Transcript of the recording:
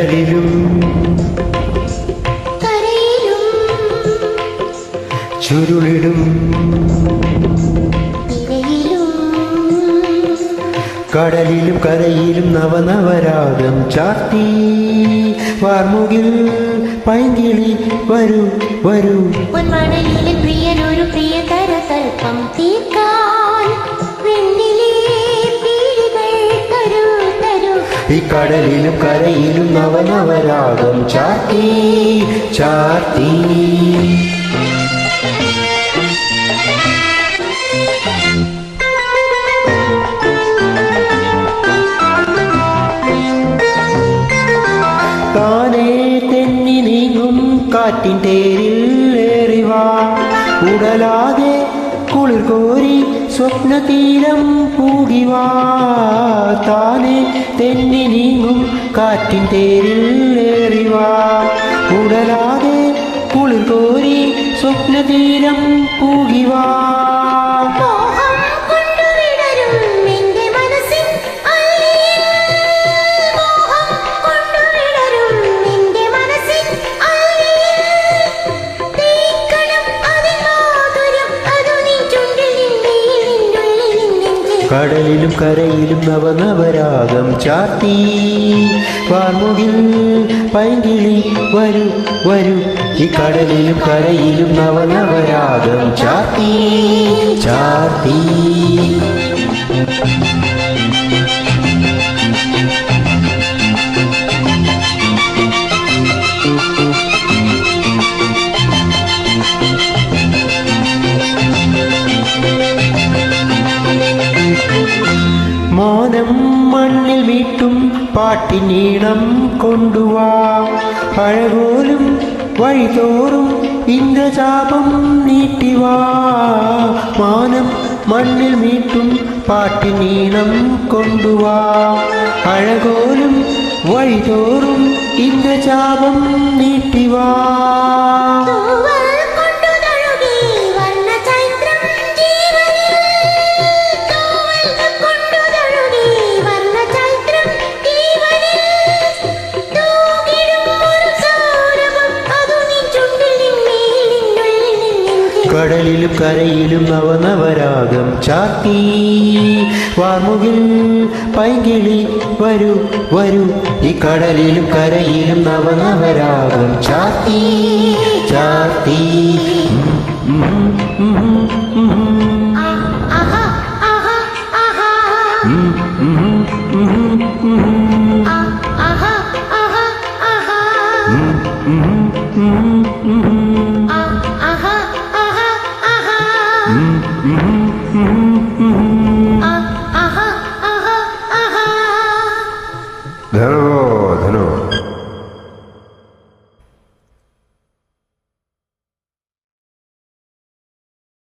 കടലിലും കരയിലും ചുരുളിടും തിരയിലും കടലിലും കരയിലും നവനവരാഗം ചാർത്തി വാർമുകിൽ പൈങ്കിളി വരൂ വരൂ പൊന്മണലിലെ പ്രിയനൊരു പ്രിയതര തൽപ്പം തീർക്കാൻ വെണ്ണിലെ പീലികൾ തരൂ തരൂ. ഈ കടലിലും കരയിലും നവനവരാഗം ചാർത്തി ചാർത്തി താനേ തെന്നി നീങ്ങും കാറ്റിൻ തേരിൽ ഏറിവാ ഉടലാതെ കുളിർ കോരി സ്വപ്നതീരം പൂകിവാ താനേ തെന്നി നീങ്ങും കാറ്റിൻ തേരിൽ ഏറിവാ ഉടലാതെ കുളിർ കോരി സ്വപ്നതീരം പൂകിവാ മോഹം കൊണ്ടുവിടരും നിന്റെ മനസ്സിൻ അള്ളിയിൽ. മോഹം കൊണ്ടുവിടരും നിന്റെ മനസ്സിൻ അള്ളിയിൽ. തേക്കണം അതിൻ മാധുര്യം, അതു നീ ചുണ്ടിൽ നിന്നയിൽ നിന്നുള്ളിൽ നിന്നെങ്കിൽ. കടലിലും കരയിലും നവനവരാഗം ചാർത്തി വാർമുകിൽ പൈങ്കിളി വരൂ വരൂ ഈ കടലിലും കരയിലും നവനവരാഗം ചാർത്തി ചാർത്തി മോനം മണ്ണിൽ വീട്ടും പാട്ടിനീണം കൊണ്ടുവാ അഴകോലും വഴിതോറും ഇന്ദ്രചാപം നീട്ടിവാ മാനം മണ്ണിൽ മീട്ടും പാട്ടിനീണം കൊണ്ടുവാ അഴകോലും വഴിതോറും ഇന്ദ്രചാപം നീട്ടിവാ തൂവൽ കൊണ്ടു തഴുകി വർണ്ണചൈത്രം ജീവനിൽ. തൂവൽ കൊണ്ടു തഴുകി വർണ്ണചൈത്രം ജീവനിൽ. തൂകിടും ഒരു സൗരഭം, അതു നീ ചുണ്ടിൽ നിന്നയിൽ നിന്നുള്ളിൽ നിന്നെങ്കിൽ. കടലിലും കരയിലും നവനവരാഗം ചാർത്തി വാർമുകിൽ പൈങ്കിളി വരൂ വരൂ ഈ കടലിലും കരയിലും നവനവരാഗം ചാർത്തി ചാർത്തി